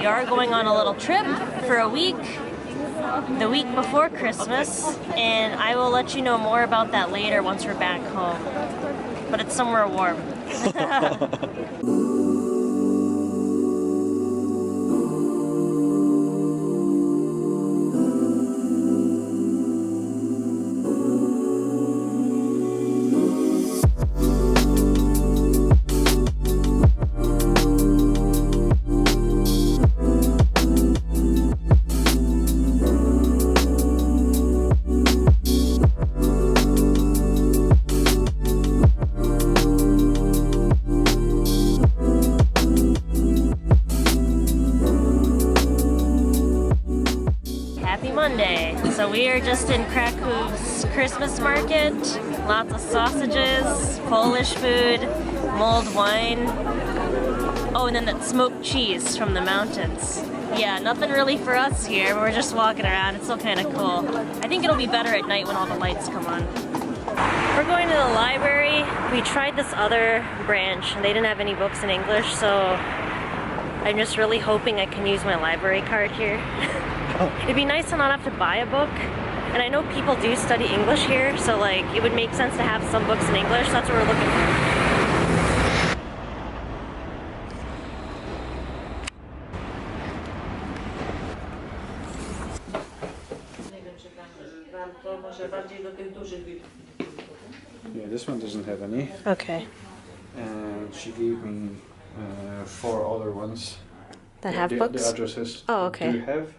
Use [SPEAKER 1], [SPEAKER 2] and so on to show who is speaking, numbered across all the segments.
[SPEAKER 1] we are going on a little trip for a week, the week before Christmas, and I will let you know more about that later once we're back home. But it's somewhere warm. Monday. So we are just in Krakow's Christmas market. Lots of sausages, Polish food, mulled wine. Oh, and then that smoked cheese from the mountains. Yeah, nothing really for us here. We're just walking around. It's still kind of cool. I think it'll be better at night when all the lights come on. We're going to the library. We tried this other branch and they didn't have any books in English, so I'm just really hoping I can use my library card here. It'd be nice to not have to buy a book, and I know people do study English here, so like it would make sense to have some books in English. That's what we're looking for.
[SPEAKER 2] Yeah, this one doesn't have any.
[SPEAKER 1] Okay.
[SPEAKER 2] And she gave me 4 other ones
[SPEAKER 1] that have books?
[SPEAKER 2] The addresses.
[SPEAKER 1] Oh, okay.
[SPEAKER 2] Do have.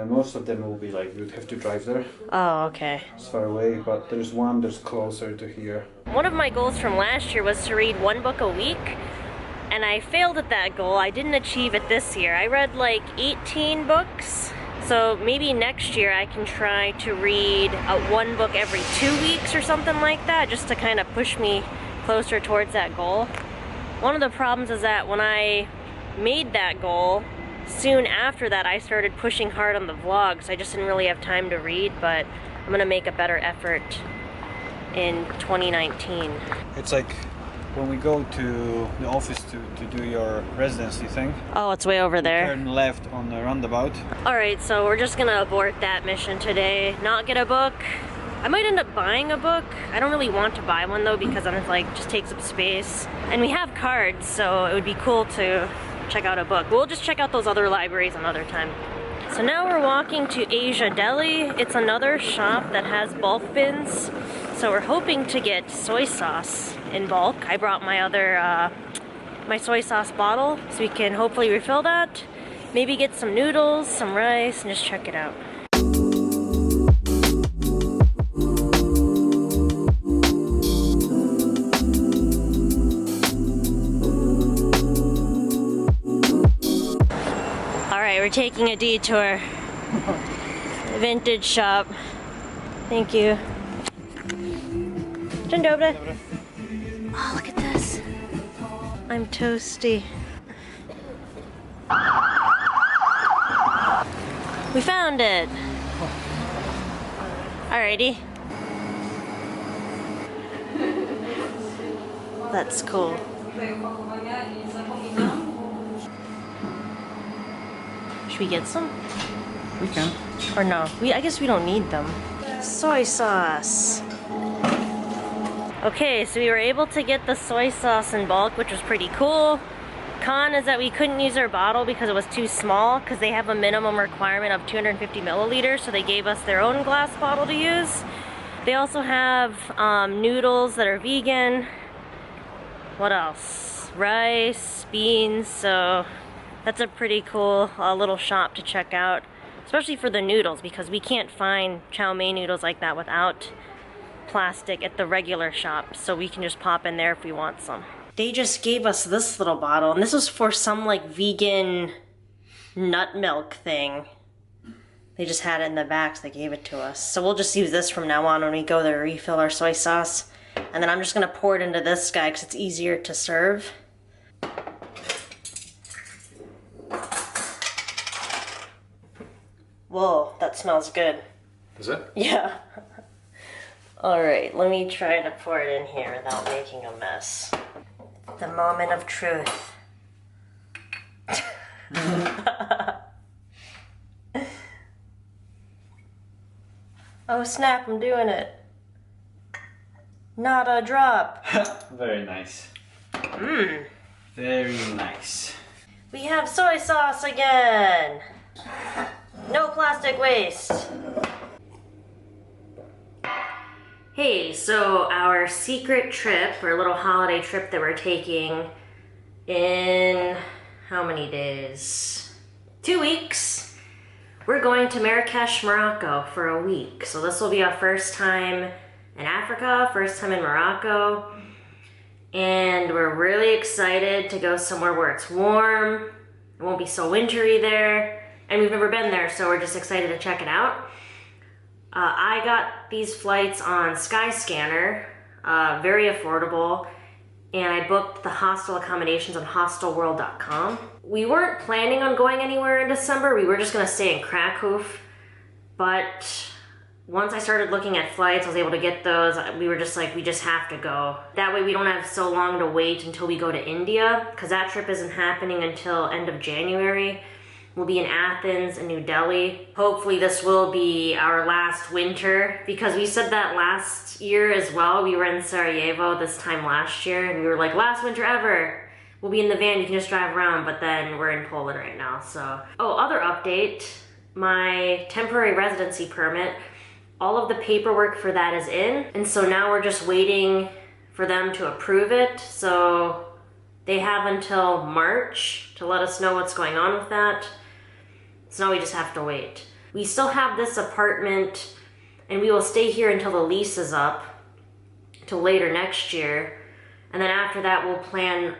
[SPEAKER 2] Most of them will be like you would have to drive there.
[SPEAKER 1] Oh, okay.
[SPEAKER 2] It's far away, but there's one that's closer to here.
[SPEAKER 1] One of my goals from last year was to read 1 book a week, and I failed at that goal. I didn't achieve it this year. I read like 18 books, so maybe next year I can try to read 1 book every 2 weeks or something like that, just to kind of push me closer towards that goal. One of the problems is that when I made that goal, soon after that I started pushing hard on the vlogs. I just didn't really have time to read, but I'm gonna make a better effort in 2019.
[SPEAKER 2] It's like when we go to the office to do your residency thing.
[SPEAKER 1] Oh, it's way over there.
[SPEAKER 2] Turn left on the roundabout.
[SPEAKER 1] Alright, so we're just gonna abort that mission today. Not get a book. I might end up buying a book. I don't really want to buy one though because I'm like just takes up space. And we have cards, so it would be cool to check out a book. We'll just check out those other libraries another time. So now we're walking to Asia Deli. It's another shop that has bulk bins. So we're hoping to get soy sauce in bulk. I brought my other, my soy sauce bottle, so we can hopefully refill that. Maybe get some noodles, some rice, and just check it out. We're taking a detour. Vintage shop. Thank you. Dzień dobry. Oh, look at this. I'm toasty. We found it. Alrighty. That's cool. Should we get some?
[SPEAKER 2] We can.
[SPEAKER 1] Or no? I guess we don't need them. Soy sauce. Okay, so we were able to get the soy sauce in bulk, which was pretty cool. Con is that we couldn't use our bottle because it was too small, because they have a minimum requirement of 250 milliliters, so they gave us their own glass bottle to use. They also have noodles that are vegan. What else? Rice, beans, so that's a pretty cool little shop to check out, especially for the noodles, because we can't find chow mein noodles like that without plastic at the regular shop, so we can just pop in there if we want some. They just gave us this little bottle, and this was for some like vegan nut milk thing. They just had it in the back, so they gave it to us. So we'll just use this from now on when we go there to refill our soy sauce. And then I'm just gonna pour it into this guy because it's easier to serve. Whoa, that smells good.
[SPEAKER 2] Is it?
[SPEAKER 1] Yeah. Alright, let me try to pour it in here without making a mess. The moment of truth. Oh snap, I'm doing it. Not a drop.
[SPEAKER 2] Very nice.
[SPEAKER 1] Mmm.
[SPEAKER 2] Very nice.
[SPEAKER 1] We have soy sauce again. No plastic waste. Hey, so our secret trip, or little holiday trip that we're taking in how many days? 2 weeks. We're going to Marrakesh, Morocco for a week. So this will be our first time in Africa, first time in Morocco. And we're really excited to go somewhere where it's warm. It won't be so wintry there. And we've never been there, so we're just excited to check it out. I got these flights on Skyscanner, very affordable, and I booked the hostel accommodations on hostelworld.com. We weren't planning on going anywhere in December. We were just gonna stay in Krakow, but once I started looking at flights, I was able to get those. We were just like, we just have to go. That way we don't have so long to wait until we go to India, because that trip isn't happening until end of January. We'll be in Athens and New Delhi. Hopefully this will be our last winter, because we said that last year as well. We were in Sarajevo this time last year, and we were like, last winter ever. We'll be in the van, you can just drive around, but then we're in Poland right now, so. Oh, other update, my temporary residency permit, all of the paperwork for that is in, and so now we're just waiting for them to approve it. So they have until March to let us know what's going on with that. So now we just have to wait. We still have this apartment, and we will stay here until the lease is up, till later next year. And then after that, we'll plan,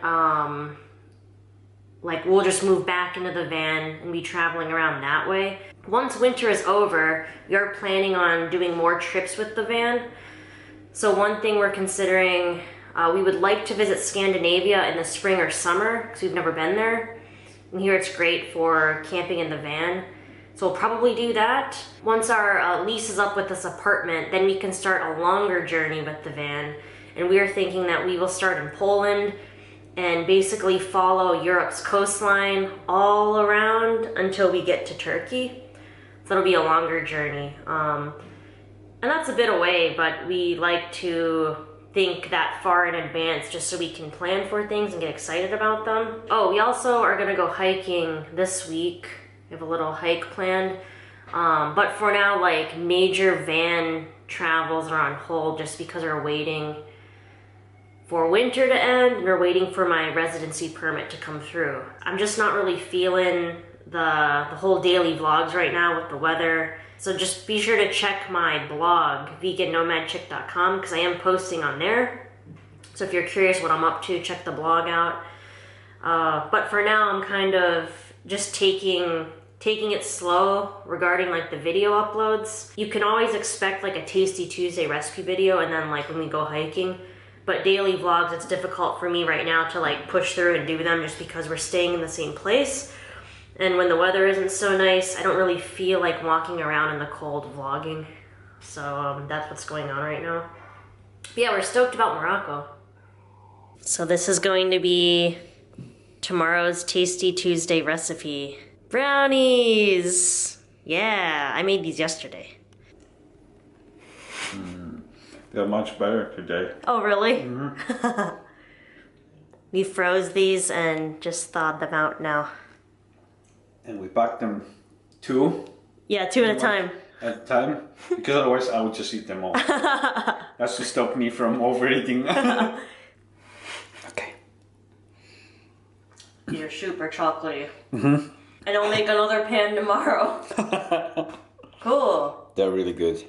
[SPEAKER 1] we'll just move back into the van and be traveling around that way. Once winter is over, we are planning on doing more trips with the van. So one thing we're considering, we would like to visit Scandinavia in the spring or summer, because we've never been there. And here it's great for camping in the van. So we'll probably do that. Once our lease is up with this apartment, then we can start a longer journey with the van. And we are thinking that we will start in Poland and basically follow Europe's coastline all around until we get to Turkey. So it'll be a longer journey. And that's a bit away, but we like to think that far in advance just so we can plan for things and get excited about them. Oh, we also are gonna go hiking this week. We have a little hike planned. But for now, like, major van travels are on hold just because we're waiting for winter to end and we're waiting for my residency permit to come through. I'm just not really feeling the whole daily vlogs right now with the weather. So just be sure to check my blog, vegannomadchick.com, because I am posting on there. So if you're curious what I'm up to, check the blog out. But for now, I'm kind of just taking it slow regarding like the video uploads. You can always expect like a Tasty Tuesday recipe video, and then like when we go hiking. But daily vlogs, it's difficult for me right now to like push through and do them just because we're staying in the same place. And when the weather isn't so nice, I don't really feel like walking around in the cold vlogging. So that's what's going on right now. But yeah, we're stoked about Morocco. So this is going to be tomorrow's Tasty Tuesday recipe. Brownies! Yeah, I made these yesterday.
[SPEAKER 2] They're much better today.
[SPEAKER 1] Oh, really?
[SPEAKER 2] Mm-hmm.
[SPEAKER 1] We froze these and just thawed them out now.
[SPEAKER 2] And we packed them two.
[SPEAKER 1] Yeah, two at a time.
[SPEAKER 2] At a time, because otherwise I would just eat them all. That's to stop me from overeating. Okay.
[SPEAKER 1] You're super chocolatey. Mm-hmm. And I'll make another pan tomorrow. Cool.
[SPEAKER 2] They're really good.